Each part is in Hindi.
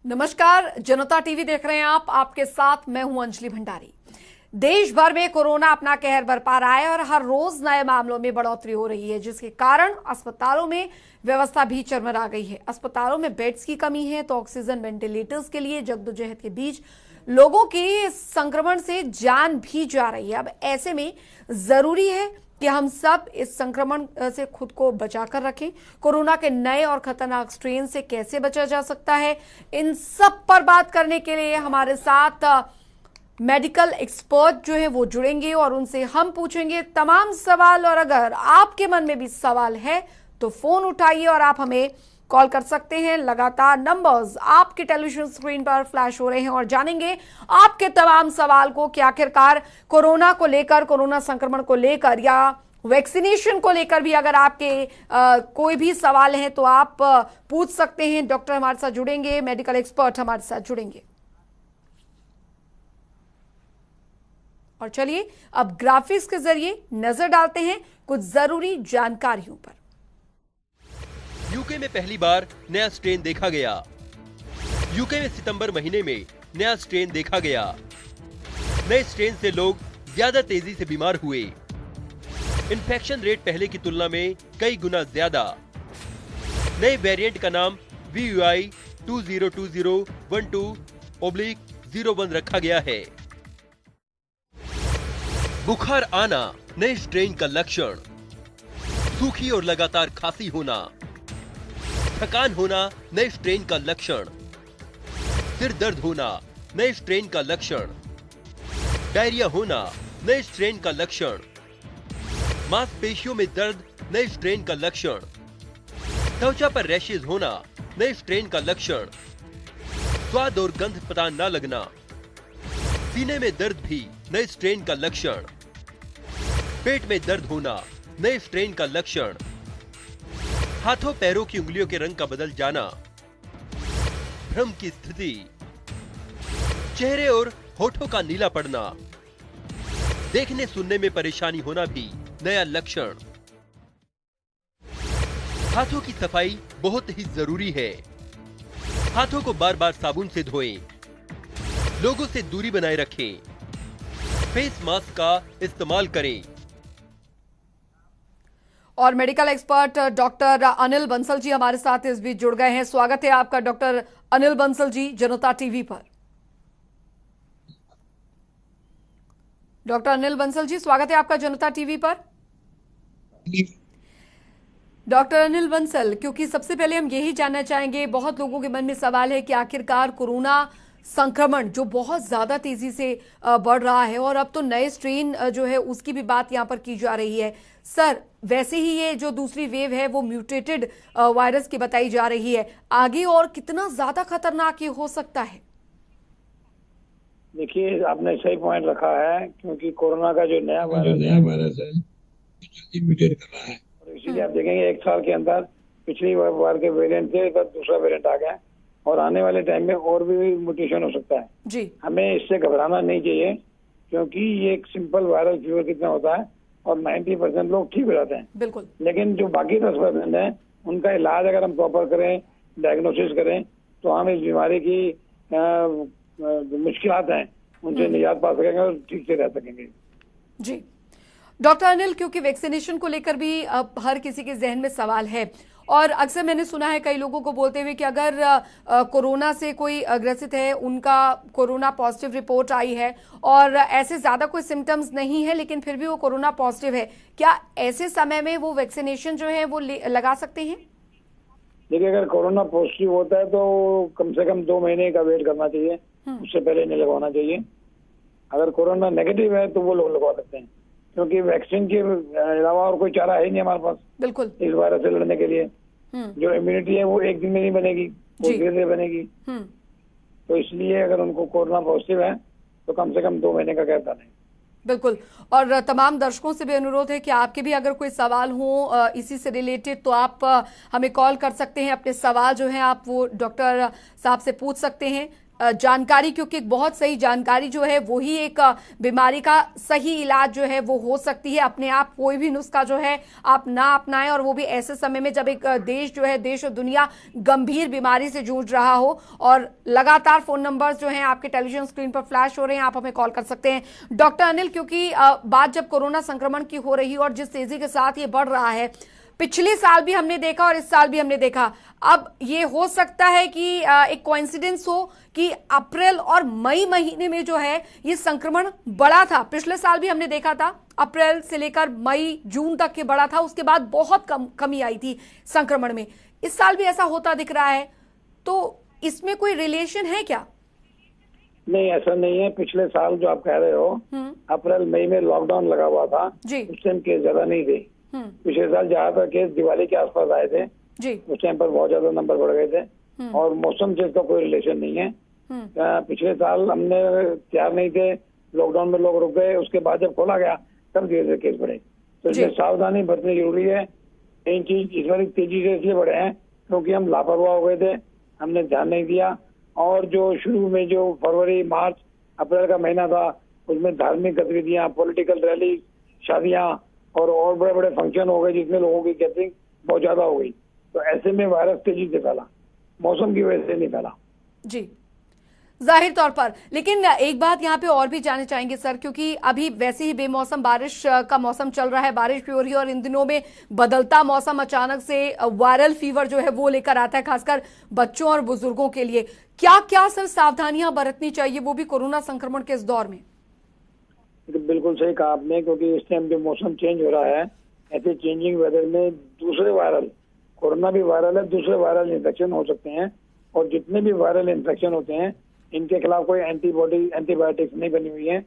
नमस्कार, जनता टीवी देख रहे हैं आप। आपके साथ मैं हूं अंजलि भंडारी। देश भर में कोरोना अपना कहर बरपा रहा है और हर रोज नए मामलों में बढ़ोतरी हो रही है, जिसके कारण अस्पतालों में व्यवस्था भी चरमरा गई है। अस्पतालों में बेड्स की कमी है तो ऑक्सीजन वेंटिलेटर्स के लिए जद्दोजहद के बीच लोगों की संक्रमण से जान भी जा रही है। अब ऐसे में जरूरी है कि हम सब इस संक्रमण से खुद को बचाकर रखें। कोरोना के नए और खतरनाक स्ट्रेन से कैसे बचा जा सकता है, इन सब पर बात करने के लिए हमारे साथ मेडिकल एक्सपर्ट जो है वो जुड़ेंगे और उनसे हम पूछेंगे तमाम सवाल। और अगर आपके मन में भी सवाल है तो फोन उठाइए और आप हमें कॉल कर सकते हैं। लगातार नंबर्स आपके टेलीविजन स्क्रीन पर फ्लैश हो रहे हैं और जानेंगे आपके तमाम सवाल को कि आखिरकार कोरोना को लेकर, कोरोना संक्रमण को लेकर या वैक्सीनेशन को लेकर भी अगर आपके कोई भी सवाल हैं तो आप पूछ सकते हैं। डॉक्टर हमारे साथ जुड़ेंगे, मेडिकल एक्सपर्ट हमारे साथ जुड़ेंगे। और चलिए अब ग्राफिक्स के जरिए नजर डालते हैं कुछ जरूरी जानकारियों पर। यूके में पहली बार नया स्ट्रेन देखा गया। यूके में सितंबर महीने में नया स्ट्रेन देखा गया। नए स्ट्रेन से लोग ज्यादा तेजी से बीमार हुए। इन्फेक्शन रेट पहले की तुलना में कई गुना ज्यादा। नए वेरिएंट का नाम VUI 202012/01 रखा गया है। बुखार आना नए स्ट्रेन का लक्षण। सूखी और लगातार खांसी होना, थकान होना नए स्ट्रेन का लक्षण। सिर दर्द होना नए स्ट्रेन का लक्षण। डायरिया होना नए स्ट्रेन का लक्षण। मांसपेशियों में दर्द नए स्ट्रेन का लक्षण। त्वचा पर रैशेज होना नए स्ट्रेन का लक्षण। स्वाद और गंध पता न लगना। सीने में दर्द भी नए स्ट्रेन का लक्षण। पेट में दर्द होना नए स्ट्रेन का लक्षण। हाथों पैरों की उंगलियों के रंग का बदल जाना। भ्रम की स्थिति। चेहरे और होठों का नीला पड़ना। देखने सुनने में परेशानी होना भी नया लक्षण। हाथों की सफाई बहुत ही जरूरी है। हाथों को बार बार साबुन से धोएं। लोगों से दूरी बनाए रखें। फेस मास्क का इस्तेमाल करें। और medical expert doctor Anil Bansal ji हमारे साथ इस बीच जुड़ गए हैं। स्वागत है आपका डॉक्टर अनिल बंसल जी जनता टीवी पर। डॉक्टर अनिल बंसल जी स्वागत है आपका जनता टीवी पर। डॉक्टर अनिल बंसल, क्योंकि सबसे पहले हम यही जानना चाहेंगे, बहुत लोगों के मन में सवाल है कि आखिरकार कोरोना संक्रमण जो बहुत ज्यादा तेजी से बढ़ रहा है और अब तो नए स्ट्रेन जो है उसकी भी बात यहां पर की जा रही है। सर, वैसे ही ये जो दूसरी वेव है वो म्यूटेटेड वायरस की बताई जा रही है, आगे और कितना ज्यादा खतरनाक ये हो सकता है? देखिए, आपने सही पॉइंट रखा है, क्योंकि कोरोना का जो नया वायरस है जल्दी म्यूटेट कर रहा है और इसीलिए आप देखेंगे 1 साल के अंदर पिछली बार के वेरिएंट से दूसरा वेरिएंट आ गया और आने वाले टाइम में और भी म्यूटेशन हो सकता है जी। हमें इससे घबराना नहीं चाहिए, क्योंकि ये एक सिंपल वायरल फीवर कितना होता है और 90% लोग ठीक हो जाते हैं। बिल्कुल। लेकिन जो बाकी 10% है उनका इलाज अगर हम प्रॉपर करें, डायग्नोसिस करें, तो हम इस बीमारी की मुश्किलात हैं उनसे निजात पा सकेंगे और ठीक से रह सकेंगे। जी डॉक्टर अनिल, क्योंकि वैक्सीनेशन को लेकर भी अब हर किसी के जहन में सवाल है और अक्सर मैंने सुना है कई लोगों को बोलते हुए कि अगर कोरोना से कोई ग्रसित है, उनका कोरोना पॉजिटिव रिपोर्ट आई है और ऐसे ज्यादा कोई सिम्टम्स नहीं है लेकिन फिर भी वो कोरोना पॉजिटिव है, क्या ऐसे समय में वो वैक्सीनेशन जो है वो लगा सकते हैं? देखिए, अगर कोरोना पॉजिटिव होता है तो कम से कम 2 महीने का वेट करना चाहिए, उससे पहले नहीं लगवाना चाहिए। अगर कोरोना नेगेटिव है तो वो लोग लगवा सकते हैं, क्योंकि वैक्सीन के अलावा और कोई चारा है नहीं हमारे पास। बिल्कुल। इस वायरस से लड़ने के लिए जो इम्यूनिटी है वो 1 दिन में नहीं बनेगी, वो धीरे धीरे बनेगी। तो इसलिए अगर उनको कोरोना पॉजिटिव है तो कम से कम 2 महीने का गैप डालें। बिल्कुल। और तमाम दर्शकों से भी अनुरोध है कि आपके भी अगर कोई सवाल हो इसी से रिलेटेड तो आप हमें कॉल कर सकते हैं। अपने सवाल जो है आप वो डॉक्टर साहब से पूछ सकते हैं। जानकारी, क्योंकि एक बहुत सही जानकारी जो है वो ही एक बीमारी का सही इलाज जो है वो हो सकती है। अपने आप कोई भी नुस्खा जो है आप ना अपनाएं, और वो भी ऐसे समय में जब एक देश जो है, देश और दुनिया गंभीर बीमारी से जूझ रहा हो। और लगातार फोन नंबर्स जो हैं आपके टेलीविजन स्क्रीन पर फ्लैश हो रहे हैं, आप हमें कॉल कर सकते हैं। डॉक्टर अनिल, क्योंकि बात जब कोरोना संक्रमण की हो रही है और जिस तेजी के साथ ये बढ़ रहा है, पिछले साल भी हमने देखा और इस साल भी हमने देखा, अब ये हो सकता है कि एक कोइंसिडेंस हो कि अप्रैल और मई महीने में जो है ये संक्रमण बढ़ा था। पिछले साल भी हमने देखा था अप्रैल से लेकर मई जून तक के बढ़ा था, उसके बाद बहुत कमी आई थी संक्रमण में। इस साल भी ऐसा होता दिख रहा है, तो इसमें कोई रिलेशन है क्या? नहीं, ऐसा नहीं है। पिछले साल जो आप कह रहे हो, अप्रैल मई में लॉकडाउन लगा हुआ था, उस टाइम केस ज्यादा नहीं थे। पिछले साल ज्यादातर केस दिवाली के आसपास आए थे जी। उस टाइम पर बहुत ज्यादा नंबर बढ़ गए थे, और मौसम से इसका कोई रिलेशन नहीं है। पिछले साल हमने तैयार नहीं थे, लॉकडाउन में लोग रुक गए, उसके बाद जब खोला गया तब धीरे धीरे केस बढ़े। तो इसमें सावधानी बरतनी जरूरी है। इन चीज इस बार तेजी से इसलिए बढ़े हैं क्योंकि हम लापरवाह हो गए थे, हमने ध्यान नहीं दिया। और जो शुरू में जो फरवरी मार्च अप्रैल का महीना था, उसमें धार्मिक गतिविधियां, पॉलिटिकल रैली, शादियां और बड़े बड़े फंक्शन हो गए, जिसमें लोगों की गैदरिंग बहुत ज्यादा हो गई। तो ऐसे में वायरस तेजी से फैला, मौसम की वजह से नहीं फैला जी, जाहिर तौर पर। लेकिन एक बात यहाँ पे और भी जानना चाहेंगे सर, क्योंकि अभी वैसे ही बेमौसम बारिश का मौसम चल रहा है, बारिश भी हो रही है, और इन दिनों में बदलता मौसम अचानक से वायरल फीवर जो है वो लेकर आता है, खासकर बच्चों और बुजुर्गों के लिए। क्या क्या सर सावधानियां बरतनी चाहिए, वो भी कोरोना संक्रमण के इस दौर में? बिल्कुल सही कहा आपने, क्योंकि इस टाइम जो मौसम चेंज हो रहा है, ऐसे चेंजिंग वेदर में दूसरे वायरल, कोरोना भी वायरल है, दूसरे वायरल इन्फेक्शन हो सकते हैं। और जितने भी वायरल इन्फेक्शन होते हैं, इनके खिलाफ कोई एंटीबायोटिक्स नहीं बनी हुई है।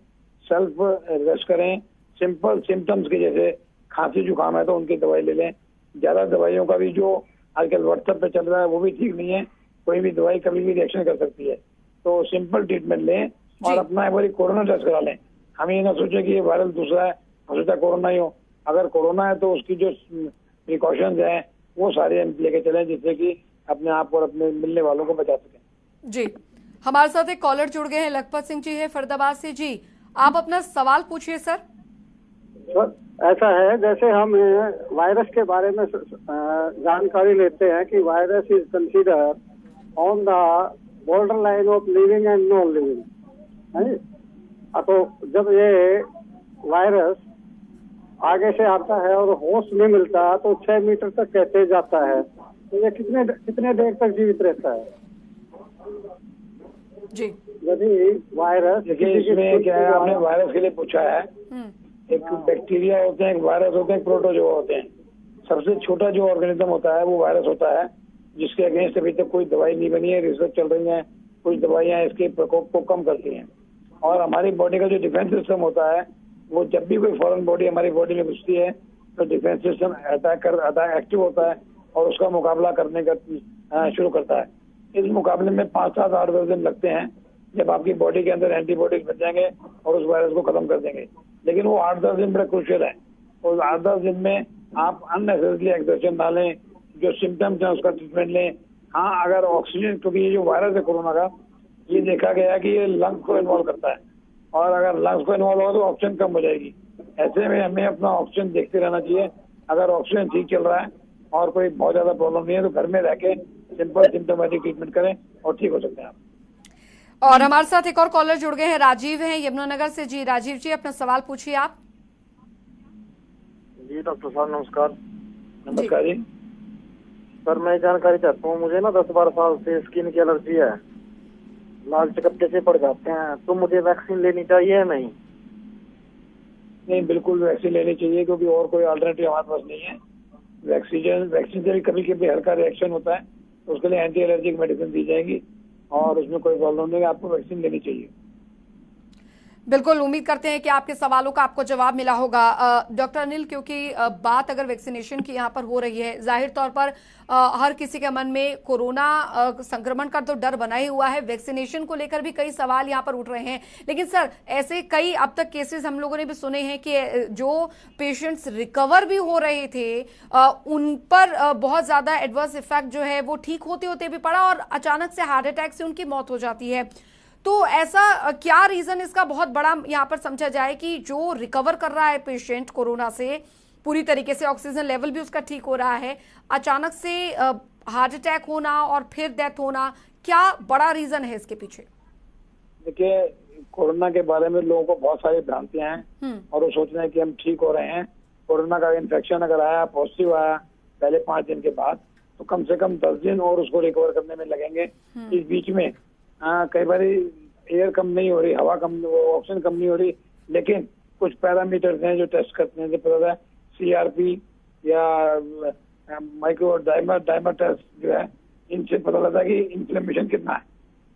सेल्फ रेस्ट करें, सिंपल सिम्टम्स के, जैसे खांसी जुकाम है तो उनकी दवाई ले लें। ज्यादा दवाइयों का भी जो आजकल व्हाट्सएप पे चल रहा है वो भी ठीक नहीं है, कोई भी दवाई कभी भी रिएक्शन कर सकती है। तो सिंपल ट्रीटमेंट लें और अपना एक बार कोरोना टेस्ट करा लें। हम ये ना सोचे कि ये वायरल दूसरा है, हो सकता है कोरोना ही हो। अगर कोरोना है तो उसकी जो प्रिकॉशंस हैं वो सारे लेके चलें, जिससे कि अपने आप और अपने मिलने वालों को बचा सकें। जी, हमारे साथ एक कॉलर जुड़ गए हैं, लखपत सिंह जी है फरीदाबाद से। जी, आप अपना सवाल पूछिए सर। ऐसा है, जैसे हम वायरस के बारे में जानकारी लेते हैं कि virus is consider on the border line of living and non living, है। तो जब ये वायरस आगे से आता है और होस्ट नहीं मिलता तो 6 मीटर तक कैसे जाता है, तो ये कितने देर तक जीवित रहता है जी? यदि वायरस, देखिए इसमें क्या है, आपने वायरस के लिए पूछा है। एक बैक्टीरिया होते हैं, एक वायरस होते हैं, एक प्रोटोजोआ होते हैं। सबसे छोटा जो ऑर्गेनिज्म होता है वो वायरस होता है, जिसके अगेंस्ट अभी तक कोई दवाई नहीं बनी है, रिसर्च चल रही है। कुछ दवाइयां इसके प्रकोप को कम करती हैं। और हमारी बॉडी का जो डिफेंस सिस्टम होता है, वो जब भी कोई फॉरेन बॉडी हमारी बॉडी में घुसती है तो डिफेंस सिस्टम एक्टिव होता है और उसका मुकाबला करने का शुरू करता है। इस मुकाबले में 5, 7, 8, 10 दिन लगते हैं, जब आपकी बॉडी के अंदर एंटीबॉडीज बन जाएंगे और उस वायरस को खत्म कर देंगे। लेकिन वो 8-10 दिन बड़े क्रूशियल है। उस 8-10 दिन में आप अननेसेसरी एक्सर्शन ना लें, जो सिम्टम्स है उसका ट्रीटमेंट लें। हाँ, अगर ऑक्सीजन, क्योंकि ये जो वायरस है कोरोना का, ये देखा गया कि ये लंग्स को इन्वॉल्व करता है, और अगर लंग्स को इन्वॉल्व हो तो ऑक्सीजन कम हो जाएगी। ऐसे में हमें अपना ऑक्सीजन देखते रहना चाहिए। अगर ऑक्सीजन ठीक चल रहा है और कोई बहुत ज्यादा प्रॉब्लम नहीं है तो घर में रह के सिंपल सिम्टोमेटिक ट्रीटमेंट करें और ठीक हो सकते हैं आप। और हमारे साथ एक और कॉलर जुड़ गए हैं, राजीव हैं यमुनानगर से। जी राजीव जी, अपना सवाल पूछिए आप। जी डॉक्टर साहब नमस्कार। नमस्कार जी। सर मैं जानकारी चाहता हूँ, मुझे ना 10-12 साल से स्किन की एलर्जी है, लाल चकत्ते से पड़ जाते हैं, तो मुझे वैक्सीन लेनी चाहिए या नहीं? नहीं, बिल्कुल वैक्सीन लेनी चाहिए, क्योंकि और कोई अल्टरनेटिव हमारे पास नहीं है। वैक्सीन से भी कभी कभी हल्का रिएक्शन होता है तो उसके लिए एंटी एलर्जिक मेडिसिन दी जाएगी और उसमें कोई प्रॉब्लम नहीं है, आपको वैक्सीन लेनी चाहिए। बिल्कुल, उम्मीद करते हैं कि आपके सवालों का आपको जवाब मिला होगा। डॉक्टर अनिल, क्योंकि बात अगर वैक्सीनेशन की यहाँ पर हो रही है, जाहिर तौर पर हर किसी के मन में कोरोना संक्रमण का तो डर बना ही हुआ है, वैक्सीनेशन को लेकर भी कई सवाल यहाँ पर उठ रहे हैं। लेकिन सर, ऐसे कई अब तक केसेस हम लोगों ने भी सुने हैं कि जो पेशेंट्स रिकवर भी हो रहे थे उन पर बहुत ज्यादा एडवर्स इफेक्ट जो है वो ठीक होते होते भी पड़ा और अचानक से हार्ट अटैक से उनकी मौत हो जाती है। तो ऐसा क्या रीजन इसका बहुत बड़ा यहाँ पर समझा जाए कि जो रिकवर कर रहा है पेशेंट कोरोना से पूरी तरीके से, ऑक्सीजन लेवल भी उसका ठीक हो रहा है, अचानक से हार्ट अटैक होना और फिर डेथ होना, क्या बड़ा रीजन है इसके पीछे? देखिए, कोरोना के बारे में लोगों को बहुत सारी भ्रांतियां हैं और वो सोच रहे हैं कि हम ठीक हो रहे हैं। कोरोना का इन्फेक्शन अगर आया, पॉजिटिव आया पहले 5 दिन के बाद, तो कम से कम 10 दिन और उसको रिकवर करने में लगेंगे। इस बीच में कई बार एयर कम नहीं हो रही, हवा कम, ऑक्सीजन कम नहीं हो रही, लेकिन कुछ पैरामीटर्स हैं जो टेस्ट करते हैं, जैसे पता है CRP या माइक्रो डायमर टेस्ट जो है, इनसे पता लगता है कि इन्फ्लेमेशन कितना है।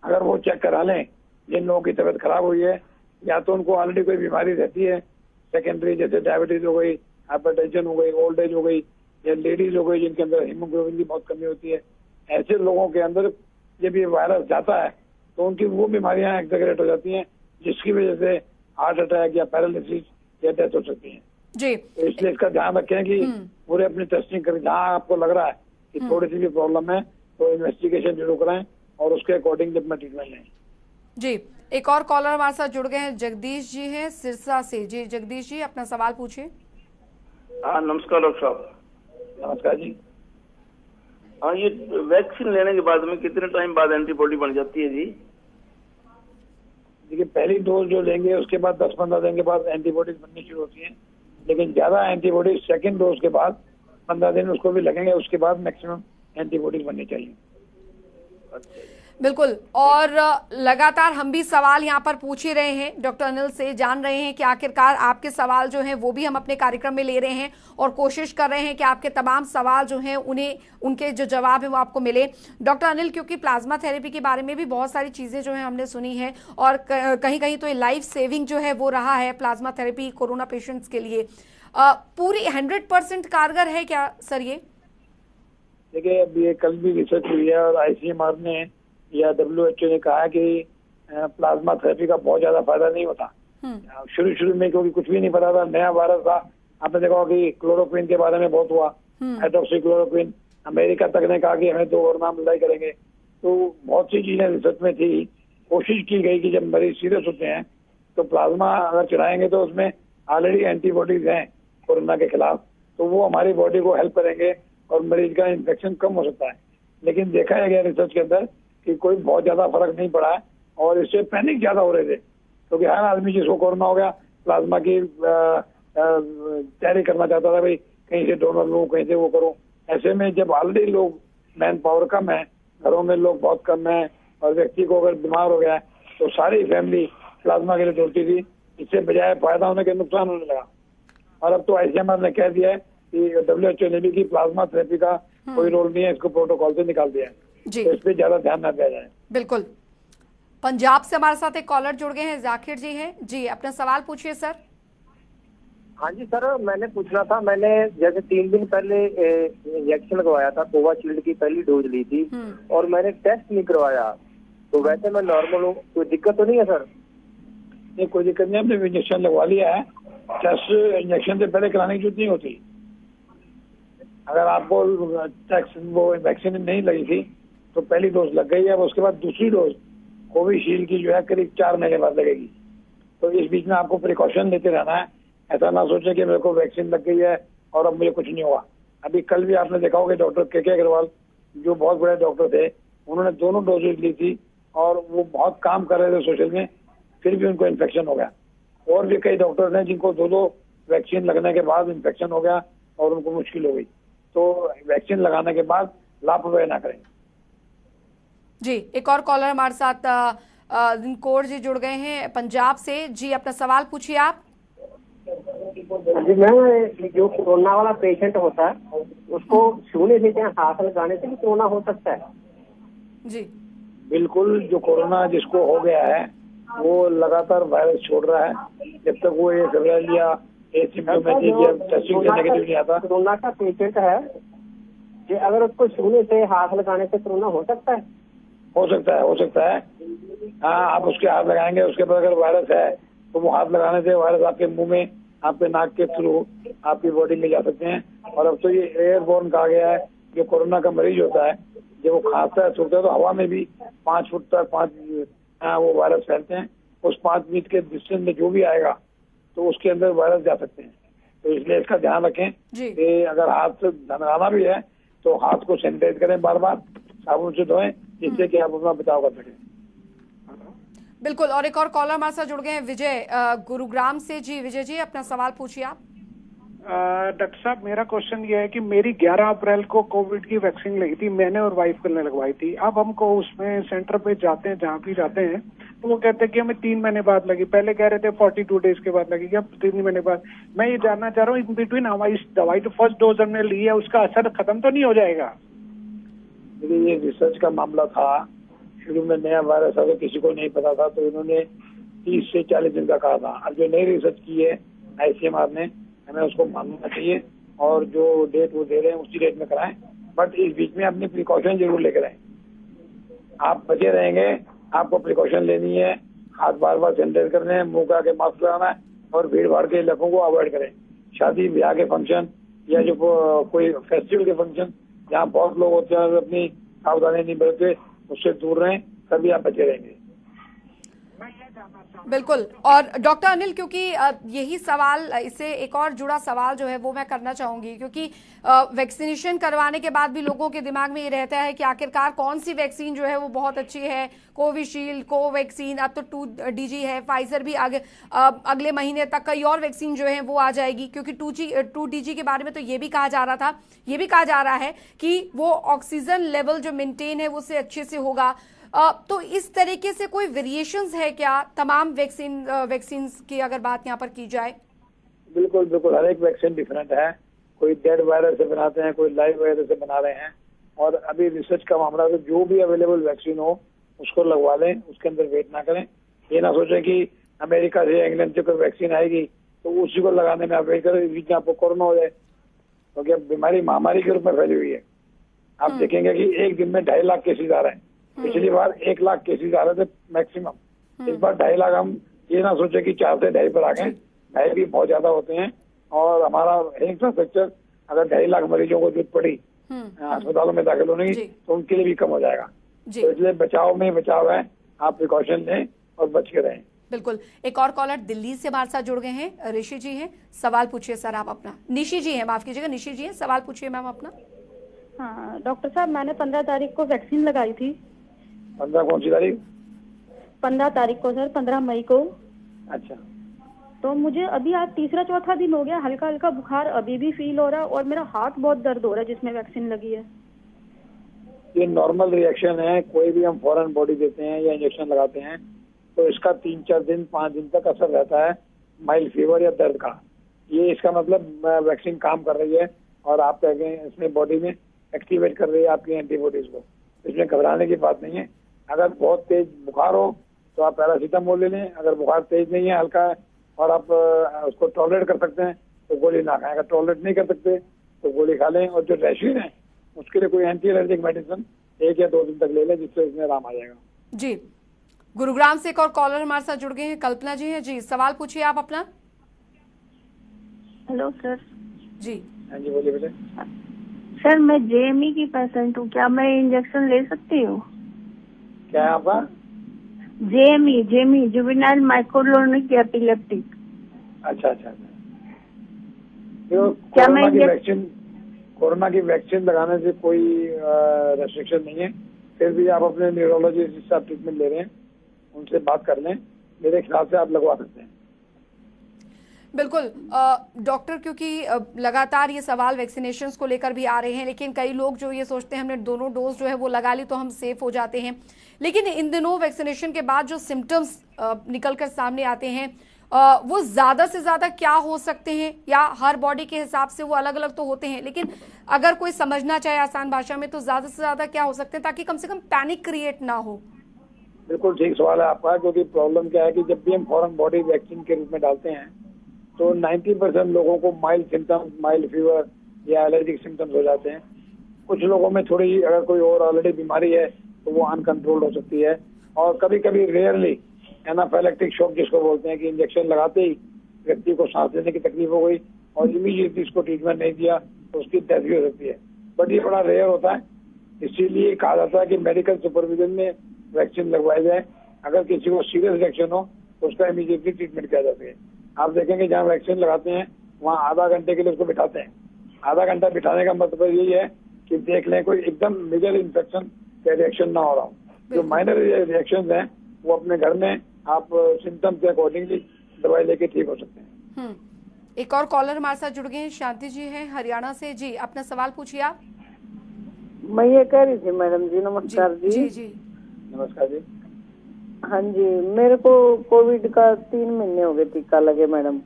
अगर वो चेक करा लें, जिन लोगों की तबीयत खराब हुई है या तो उनको ऑलरेडी कोई बीमारी रहती है सेकेंडरी, जैसे डायबिटीज हो गई, हाइपरटेंशन हो गई, ओल्ड एज हो गई, या लेडीज हो गई जिनके अंदर हीमोग्लोबिन की बहुत कमी होती है, ऐसे लोगों के अंदर जब ये वायरस जाता है तो उनकी वो बीमारियां एक्सग्रेट हो जाती हैं, जिसकी वजह से हार्ट अटैक या पैरालिसिस या डेथ हो सकती है जी। तो इसलिए इसका ध्यान रखें कि पूरे अपनी टेस्टिंग करें। जहाँ आपको लग रहा है कि थोड़ी सी भी प्रॉब्लम है तो इन्वेस्टिगेशन जरूर कराएं और उसके अकॉर्डिंग अपना ट्रीटमेंट लें जी। एक और कॉलर हमारे साथ जुड़ गए हैं, जगदीश जी हैं सिरसा से। जी जगदीश जी, अपना सवाल पूछिए। हाँ, नमस्कार डॉक्टर साहब। नमस्कार जी। हाँ, ये वैक्सीन लेने के बाद में कितने टाइम बाद एंटीबॉडी बन जाती है जी? देखिए, पहली डोज जो लेंगे उसके बाद 10-15 दिन के बाद एंटीबॉडीज बननी शुरू होती हैं, लेकिन ज्यादा एंटीबॉडीज सेकंड डोज के बाद 15 दिन उसको भी लगेंगे, उसके बाद मैक्सिमम एंटीबॉडीज बननी चाहिए। अच्छा, बिल्कुल। और लगातार हम भी सवाल यहाँ पर पूछ ही रहे हैं डॉक्टर अनिल से, जान रहे हैं कि आखिरकार आपके सवाल जो हैं वो भी हम अपने कार्यक्रम में ले रहे हैं और कोशिश कर रहे हैं कि आपके तमाम सवाल जो हैं उन्हें उनके जो जवाब है वो आपको मिले। डॉक्टर अनिल, क्योंकि प्लाज्मा थेरेपी के बारे में भी बहुत सारी चीज़ें जो है हमने सुनी है और कहीं कहीं तो ये लाइफ सेविंग जो है वो रहा है प्लाज्मा थेरेपी कोरोना पेशेंट्स के लिए, पूरी 100% कारगर है क्या सर ये? देखिए, अभी कल भी रिसर्च हुई है और ICMR ने या WHO ने कहा कि प्लाज्मा थेरेपी का बहुत ज्यादा फायदा नहीं होता। शुरू में क्योंकि कुछ भी नहीं पता था, नया वायरस था, आपने देखा कि क्लोरोक्विन के बारे में बहुत हुआ, हाइड्रोक्सीक्लोरोक्विन, अमेरिका तक ने कहा कि हमें 2 और नाम लड़ाई करेंगे। तो बहुत सी चीजें रिसर्च में थी, कोशिश की गई कि जब मरीज सीरियस होते हैं तो प्लाज्मा अगर चढ़ाएंगे तो उसमें ऑलरेडी एंटीबॉडीज हैं कोरोना के खिलाफ, तो वो हमारी बॉडी को हेल्प करेंगे और मरीज का इन्फेक्शन कम हो सकता है। लेकिन देखा गया रिसर्च के अंदर कि कोई बहुत ज्यादा फर्क नहीं पड़ा है और इससे पैनिक ज्यादा हो रहे थे, क्योंकि हर आदमी जिसको कोरोना हो गया प्लाज्मा की तैयारी करना चाहता था, भाई कहीं से डोनर लूं, कहीं से वो करूं। ऐसे में जब ऑलरेडी लोग मैन पावर कम है, घरों में लोग बहुत कम है और व्यक्ति को अगर बीमार हो गया है तो सारी फैमिली प्लाज्मा के लिए दौड़ती थी, इससे बजाय फायदा होने के नुकसान होने लगा। और अब तो ICMR ने कह दिया है कि WHO ने भी कि प्लाज्मा थेरेपी का कोई रोल नहीं है, इसको प्रोटोकॉल से निकाल दिया है जी। तो इस पे ज्यादा ध्यान न दिया जाए। बिल्कुल। पंजाब से हमारे साथ एक कॉलर जुड़ गए हैं, जाकिर जी हैं जी, अपना सवाल पूछिए सर। हाँ जी सर, मैंने पूछना था, मैंने जैसे 3 दिन पहले इंजेक्शन लगवाया था, कोवाशील्ड की पहली डोज ली थी और मैंने टेस्ट नहीं करवाया, तो वैसे मैं नॉर्मल हूँ, कोई दिक्कत तो नहीं है सर? नहीं, कोई दिक्कत नहीं, आपने इंजेक्शन लगवा लिया है, टेस्ट इंजेक्शन से पहले कराने की जरूरत नहीं होती। अगर आपको वो वैक्सीन नहीं लगी थी तो पहली डोज लग गई है, अब उसके बाद दूसरी डोज कोविशील्ड की जो है करीब 4 महीने बाद लगेगी। तो इस बीच में आपको प्रिकॉशन लेते रहना है, ऐसा ना सोचे कि मेरे को वैक्सीन लग गई है और अब मुझे कुछ नहीं हुआ। अभी कल भी आपने देखा होगा डॉक्टर KK अग्रवाल जो बहुत बड़े डॉक्टर थे, उन्होंने दोनों डोजेज ली थी और वो बहुत काम कर रहे थे सोशल में, फिर भी उनको इन्फेक्शन हो गया। और भी कई डॉक्टर हैं जिनको 2 वैक्सीन लगने के बाद इन्फेक्शन हो गया और उनको मुश्किल हो गई। तो वैक्सीन लगाने के बाद लापरवाही ना करें जी। एक और कॉलर हमारे साथ कौर जी जुड़ गए हैं पंजाब से जी, अपना सवाल पूछिए आप। जी, मैं जो कोरोना वाला पेशेंट होता है उसको छूने से या हाथ लगाने से भी कोरोना हो सकता है? जी बिल्कुल, जो कोरोना जिसको हो गया है वो लगातार वायरस छोड़ रहा है। जब तक वो ये फेब्रुआरी या एसिम्प्टोमेटिक या टेस्टिंग से नेगेटिव नहीं आता। कोरोना का पेशेंट है कि अगर उसको छूने से, हाथ लगाने से कोरोना हो सकता है? हो सकता है। हाँ, आप उसके हाथ लगाएंगे, उसके बाद अगर वायरस है तो वो हाथ लगाने से वायरस आपके मुंह में, आपके नाक के थ्रू आपकी बॉडी में जा सकते हैं। और अब तो ये एयरबोर्न कहा गया है। जो कोरोना का मरीज होता है, जब वो खांसता है, सूखता है, तो हवा में भी 5 फुट तक वो वायरस फैलते हैं। उस 5 मीटर के डिस्टेंस में जो भी आएगा तो उसके अंदर वायरस जा सकते हैं। तो इसलिए इसका ध्यान रखें कि अगर हाथ लगाना भी है तो हाथ को सैनिटाइज करें, बार बार साबुन से धोएं, जिससे कि आप अपना बचाव कर सकें। बिल्कुल। और एक और कॉलर हमारे साथ जुड़ गए हैं, विजय गुरुग्राम से। जी विजय जी, अपना सवाल पूछिए आप। डॉक्टर साहब, मेरा क्वेश्चन ये है कि मेरी 11 अप्रैल को कोविड की वैक्सीन लगी थी, मैंने और वाइफ ने लगवाई थी। अब हमको उसमें सेंटर पे जाते हैं, जहाँ भी जाते हैं, तो वो कहते हैं कि हमें 3 महीने बाद लगी। पहले कह रहे थे 42 डेज के बाद लगेगी, अब 3 महीने बाद। मैं ये जानना चाह रहा हूँ, इन बिटवीन हमारी दवाई तो फर्स्ट डोज हमने ली है, उसका असर खत्म तो नहीं हो जाएगा? ये रिसर्च का मामला था। शुरू में नया वायरस अगर किसी को नहीं पता था तो इन्होंने 30 से 40 दिन का कहा था। अब जो नई रिसर्च की है ICMR ने, हमें उसको मानना चाहिए और जो डेट वो दे रहे हैं उसी डेट में कराएं। बट इस बीच में अपनी प्रिकॉशन जरूर लेकर आए। आप बचे रहेंगे, आपको प्रिकॉशन लेनी है, हाथ बार बार सैनिटाइज करने हैं, मुंह का के मास्क लगाना है और भीड़ भाड़ के इलाकों को अवॉइड करें। शादी ब्याह के फंक्शन या जो कोई फेस्टिवल के फंक्शन जहाँ बहुत लोग होते हैं, अपनी सावधानी नहीं बरते, उससे दूर रहें, तभी आप बचे रहेंगे। बिल्कुल। और डॉक्टर अनिल, क्योंकि यही सवाल, इससे एक और जुड़ा सवाल जो है वो मैं करना चाहूंगी, क्योंकि वैक्सीनेशन करवाने के बाद भी लोगों के दिमाग में ये रहता है कि आखिरकार कौन सी वैक्सीन जो है वो बहुत अच्छी है। कोविशील्ड, कोवैक्सीन, अब तो 2DG है, फाइजर भी आगे अगले महीने तक कई और वैक्सीन जो है वो आ जाएगी। क्योंकि 2DG के बारे में तो ये भी कहा जा रहा है कि वो ऑक्सीजन लेवल जो मेंटेन है वो उससे अच्छे से होगा। तो इस तरीके से कोई वेरिएशंस है क्या तमाम वैक्सीन की अगर बात यहाँ पर की जाए? बिल्कुल, हर एक वैक्सीन डिफरेंट है। कोई डेड वायरस से बनाते हैं, कोई लाइव वायरस से बना रहे हैं। और अभी रिसर्च का मामला है, जो भी अवेलेबल वैक्सीन हो उसको लगवा लें, उसके अंदर वेट ना करें। ये ना सोचें कि अमेरिका से, इंग्लैंड से कोई वैक्सीन आएगी तो उसी को लगाने में आप वेट करें, बीच में आपको कोरोना हो जाए, क्योंकि अब बीमारी महामारी के रूप में फैली हुई है। आप देखेंगे कि एक दिन में 2.5 लाख केसेज आ रहे हैं। पिछली बार 1 लाख केसेज आ रहे थे मैक्सिमम। इस बार 2.5 लाख। हम ये ना सोचे कि 4 से 2.5 पर आ गए। 2.5 भी बहुत ज्यादा होते हैं। और हमारा इंफ्रास्ट्रक्चर, अगर 2.5 लाख मरीजों को जरूरत पड़ी अस्पतालों में दाखिल होने की, तो उनके लिए भी कम हो जाएगा। तो इसलिए बचाव में बचाव है, आप प्रिकॉशन लें और बच के रहें। बिल्कुल। एक और कॉलर दिल्ली से हमारे साथ जुड़ गए हैं, ऋषि जी हैं। सवाल पूछिए सर आप अपना। निशी जी हैं, माफ कीजिएगा, निशी जी हैं। सवाल पूछिए मैम अपना। हाँ डॉक्टर साहब, मैंने 15 तारीख को वैक्सीन लगाई थी। 15 कौन सी तारीख? 15 तारीख को सर, 15 मई को। अच्छा। तो मुझे अभी आज तीसरा चौथा दिन हो गया, हल्का हल्का बुखार अभी भी फील हो रहा है और मेरा हाथ बहुत दर्द हो रहा है जिसमें वैक्सीन लगी है। ये नॉर्मल रिएक्शन है। कोई भी हम फॉरेन बॉडी देते हैं या इंजेक्शन लगाते हैं तो इसका 3-4 दिन 5 दिन तक असर रहता है, माइल्ड फीवर या दर्द का। ये इसका मतलब वैक्सीन काम कर रही है और आप कहेंगे इसमें बॉडी में एक्टिवेट कर रही है आपकी एंटीबॉडीज को। इसमें घबराने की बात नहीं है। अगर बहुत तेज बुखार हो तो आप पैरासीटामोल ले लें। अगर बुखार तेज नहीं है, हल्का है और आप उसको टॉलरेट कर सकते हैं तो गोली ना खाएं। अगर टॉलरेट नहीं कर सकते तो गोली खा लें। और जो रैशिन है उसके लिए कोई एंटी एलर्जिक मेडिसिन 1 या 2 दिन तक ले लें, जिससे इसमें आराम आ जाएगा। जी। गुरुग्राम से एक और कॉलर हमारे साथ जुड़ गए हैं, कल्पना जी हैं। जी सवाल पूछिए आप अपना। Hello sir. जी हाँ जी, बोलिए बेटे। सर मैं JME की पेशेंट हूँ, क्या मैं इंजेक्शन ले सकती हूँ? क्या है आपका? JME juvenile myoclonic epileptic. अच्छा। तो कोरोना की वैक्सीन लगाने से कोई रेस्ट्रिक्शन नहीं है। फिर भी आप अपने न्यूरोलॉजिस्ट जिससे आप ट्रीटमेंट ले रहे हैं उनसे बात कर लें। मेरे ख्याल से आप लगवा सकते हैं। बिल्कुल डॉक्टर, क्योंकि लगातार ये सवाल वैक्सीनेशंस को लेकर भी आ रहे हैं, लेकिन कई लोग जो ये सोचते हैं हमने दोनों डोज जो है वो लगा ली तो हम सेफ हो जाते हैं। लेकिन इन दिनों वैक्सीनेशन के बाद जो सिम्टम्स निकलकर सामने आते हैं वो ज्यादा से ज्यादा क्या हो सकते हैं, या हर बॉडी के हिसाब से वो अलग अलग तो होते हैं, लेकिन अगर कोई समझना चाहे आसान भाषा में तो ज्यादा से ज्यादा क्या हो सकते हैं ताकि कम से कम पैनिक क्रिएट ना हो? बिल्कुल ठीक सवाल है आपका, क्योंकि प्रॉब्लम क्या है कि जब भी हम फॉरेन बॉडी वैक्सीन के रूप में डालते हैं तो 90% लोगों को माइल्ड सिम्टम्स, माइल्ड फीवर या एलर्जिक सिम्टम्स हो जाते हैं। कुछ लोगों में थोड़ी, अगर कोई और ऑलरेडी बीमारी है तो वो अनकंट्रोल्ड हो सकती है, और कभी कभी रेयरली एनाफाइलेक्टिक शॉक जिसको बोलते हैं कि इंजेक्शन लगाते ही व्यक्ति को सांस लेने की तकलीफ हो गई और इमीडिएटली इसको ट्रीटमेंट नहीं दिया तो उसकी डेथ भी हो सकती है। बट ये बड़ा रेयर होता है, इसीलिए कहा जाता है कि मेडिकल सुपरविजन में वैक्सीन लगवाई जाए। अगर किसी को सीरियस रिएक्शन हो तो उसका इमीडिएटली ट्रीटमेंट किया जाता है। आप देखेंगे जहाँ वैक्सीन लगाते हैं वहाँ आधा घंटे के लिए उसको बिठाते हैं। आधा घंटा बिठाने का मतलब यही है कि देख लें कोई एकदम मेजर इन्फेक्शन या रिएक्शन ना हो रहा हो। जो माइनर रिएक्शन हैं वो अपने घर में आप सिम्टम्स के अकॉर्डिंगली दवाई लेके ठीक हो सकते हैं। एक और कॉलर हमारे साथ जुड़ गए हैं, शांति जी हैं हरियाणा से। जी, अपना सवाल पूछिए आप। मैं ये कह रही थी मैडम जी, नमस्कार जी। जी जी नमस्कार जी। हाँ जी, मेरे को कोविड का 3 महीने हो गए टीका लगे मैडम,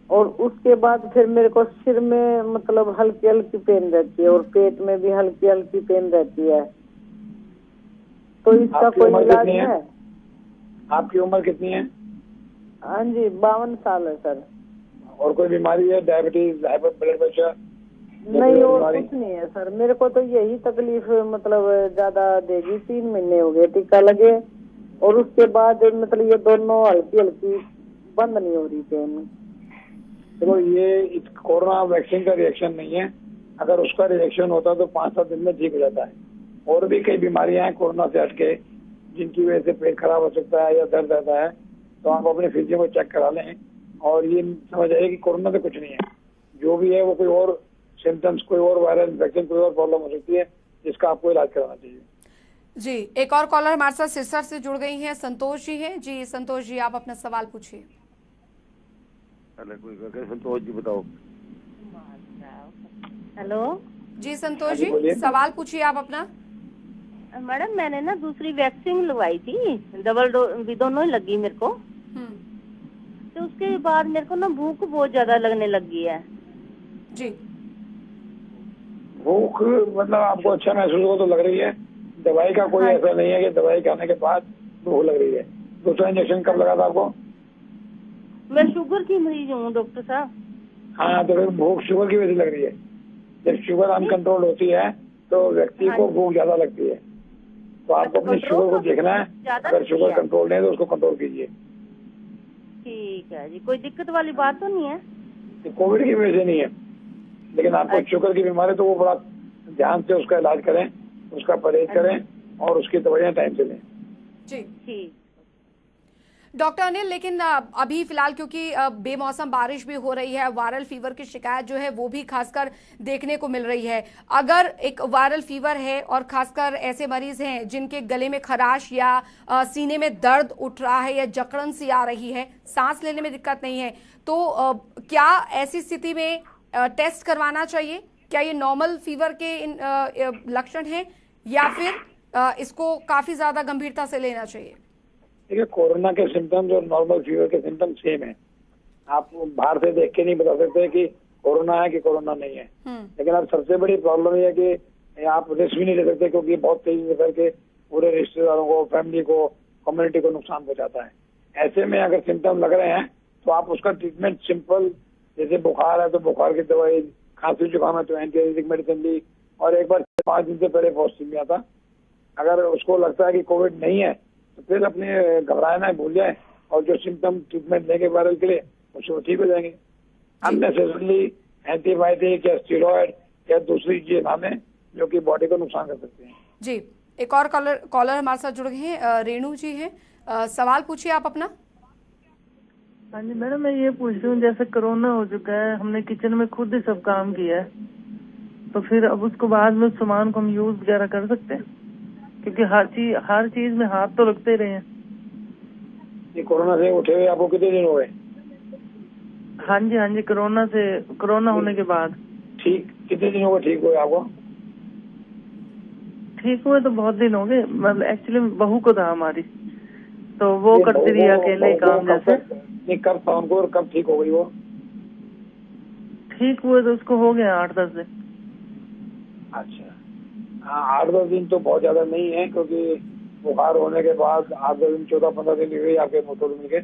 और उसके बाद फिर मेरे को सिर में मतलब हल्की हल्की पेन रहती है और पेट में भी हल्की हल्की पेन रहती है, तो इसका कोई इलाज है? आपकी उम्र कितनी है? हाँ जी, 52 साल है सर। और कोई बीमारी है, डायबिटीज, हाइपर ब्लड प्रेशर? नहीं, और कुछ नहीं है सर। मेरे को तो यही तकलीफ मतलब ज्यादा देगी। 3 महीने हो गए टीका लगे और उसके बाद मतलब ये दोनों हल्की हल्की बंद नहीं हो रही पेन। देखो, ये कोरोना वैक्सीन का रिएक्शन नहीं है। अगर उसका रिएक्शन होता तो 5-7 दिन में ठीक हो जाता है। और भी कई बीमारियां हैं कोरोना से हटके जिनकी वजह से पेट खराब हो सकता है या दर्द रहता है, तो आप अपने फिजिशियन को चेक करा लें और ये समझ आइए कि कोरोना से कुछ नहीं है। जो भी है वो कोई और सिम्टम्स, कोई और वायरल इन्फेक्शन, कोई और प्रॉब्लम हो सकती है जिसका आपको इलाज कराना चाहिए। जी, एक और कॉलर हमारे साथ सिरसा से जुड़ गई हैं, संतोष जी हैं। जी संतोष जी, आप अपना सवाल पूछिए। संतोष जी बताओ। हेलो जी संतोष जी, सवाल पूछिए आप अपना। मैडम, मैंने ना दूसरी वैक्सीन लगवाई थी, डबल डोज दोनों ही लगी मेरे को। तो उसके बाद मेरे को ना भूख बहुत ज्यादा लगने लगी है। जी, भूख मतलब आपको अच्छा महसूस हो तो लग रही है? दवाई का कोई ऐसा नहीं है कि दवाई खाने के बाद भूख लग रही है। दूसरा इंजेक्शन कब लगा था आपको? मैं शुगर की मरीज हूँ डॉक्टर साहब। हाँ, तो फिर भूख शुगर की वजह से लग रही है। जब शुगर अनकंट्रोल होती है तो व्यक्ति को भूख ज्यादा लगती है। तो आपको अपनी शुगर को देखना है, अगर शुगर कंट्रोल नहीं है तो उसको कंट्रोल कीजिए। ठीक है जी, कोई दिक्कत वाली बात तो नहीं है? कोविड की वजह से नहीं है, लेकिन आपको शुगर की बीमारी तो वो बड़ा ध्यान से उसका इलाज करें, उसका परहेज करें और उसकी दवाइयाँ टाइम से लें। जी ठीक। डॉक्टर अनिल, लेकिन अभी फिलहाल क्योंकि बेमौसम बारिश भी हो रही है, वायरल फीवर की शिकायत जो है वो भी खासकर देखने को मिल रही है। अगर एक वायरल फीवर है और खासकर ऐसे मरीज हैं जिनके गले में खराश या सीने में दर्द उठ रहा है या जकड़न सी आ रही है, सांस लेने में दिक्कत नहीं है, तो क्या ऐसी स्थिति में टेस्ट करवाना चाहिए? क्या ये नॉर्मल फीवर के लक्षण हैं या फिर इसको काफी ज्यादा गंभीरता से लेना चाहिए? देखिए, कोरोना के सिम्टम्स और नॉर्मल फीवर के सिम्टम्स सेम है। आप बाहर से देख के नहीं बता सकते कि कोरोना है कि कोरोना नहीं है। लेकिन अब सबसे बड़ी प्रॉब्लम ये है कि आप रिस्क भी नहीं ले सकते, क्योंकि बहुत तेजी से फैल के पूरे रिश्तेदारों को, फैमिली को, कम्युनिटी को नुकसान पहुंचाता है। ऐसे में अगर सिम्टम लग रहे हैं तो आप उसका ट्रीटमेंट सिंपल, जैसे बुखार है तो बुखार की दवाई, खांसी जुकाम है तो एंटीबायोटिक मेडिसिन ली, और एक बार 5 दिन से पहले पॉजिटिव था। अगर उसको लगता है कि कोविड नहीं है तो फिर अपने घबराना है, भूल जाए, और जो सिम्टम ट्रीटमेंट लेंगे वायरल के लिए उसको ठीक हो जाएंगे। अननेसेसरली एंटीबायोटिक या स्टेरॉयड या दूसरी चीजें ना लें जो कि बॉडी को नुकसान कर सकते हैं। जी, एक और कॉलर हमारे साथ जुड़ गए हैं, रेणु जी हैं। सवाल पूछिए आप अपना। हाँ जी मैडम, मैं ये पूछ रही हूँ, जैसे कोरोना हो चुका है, हमने किचन में खुद ही सब काम किया है, तो फिर अब उसको बाद में सामान को हम यूज वगैरह कर सकते हैं? क्योंकि हर चीज में हाथ तो लगते रहे हैं। ये कोरोना से उठे हुए आपको कितने दिन हो गए? हाँ जी, कोरोना होने के बाद। ठीक, कितने दिन हो गए ठीक हुए आपको? ठीक हुए तो बहुत दिन हो गए। मतलब एक्चुअली बहू को था हमारी, तो वो करती रही अकेले काम। जैसे कब था उनको और कब ठीक हो गई वो? ठीक हुए तो उसको हो गया 8-10 दिन। अच्छा, हाँ, 8-10 दिन तो बहुत ज्यादा नहीं है, क्योंकि बुखार होने के बाद 8 दिन 14-15 दिन हुए आपके मोटर मिल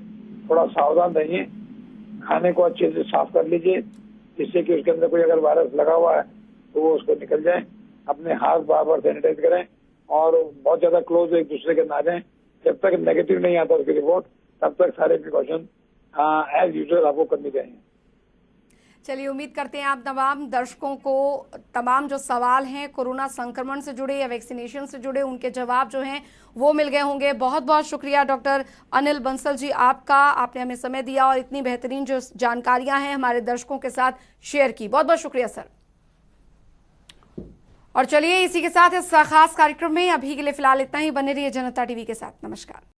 थोड़ा सावधान रहिए। खाने को अच्छे से साफ कर लीजिए जिससे कि उसके अंदर कोई अगर वायरस लगा हुआ है तो वो उसको निकल जाए। अपने हाथ बार बार सैनिटाइज करें और बहुत ज्यादा क्लोज एक दूसरे के ना जाएं। जब तक नेगेटिव नहीं आता उसकी रिपोर्ट तब तक सारे प्रिकॉशन एज यूजुअल आपको करनी चाहिए। चलिए, उम्मीद करते हैं आप तमाम दर्शकों को तमाम जो सवाल हैं कोरोना संक्रमण से जुड़े या वैक्सीनेशन से जुड़े उनके जवाब जो हैं वो मिल गए होंगे। बहुत बहुत शुक्रिया डॉक्टर अनिल बंसल जी आपका, आपने हमें समय दिया और इतनी बेहतरीन जो जानकारियां हैं हमारे दर्शकों के साथ शेयर की। बहुत बहुत शुक्रिया सर। और चलिए, इसी के साथ इस खास कार्यक्रम में अभी के लिए फिलहाल इतना ही। बने रहिए जनता टीवी के साथ। नमस्कार।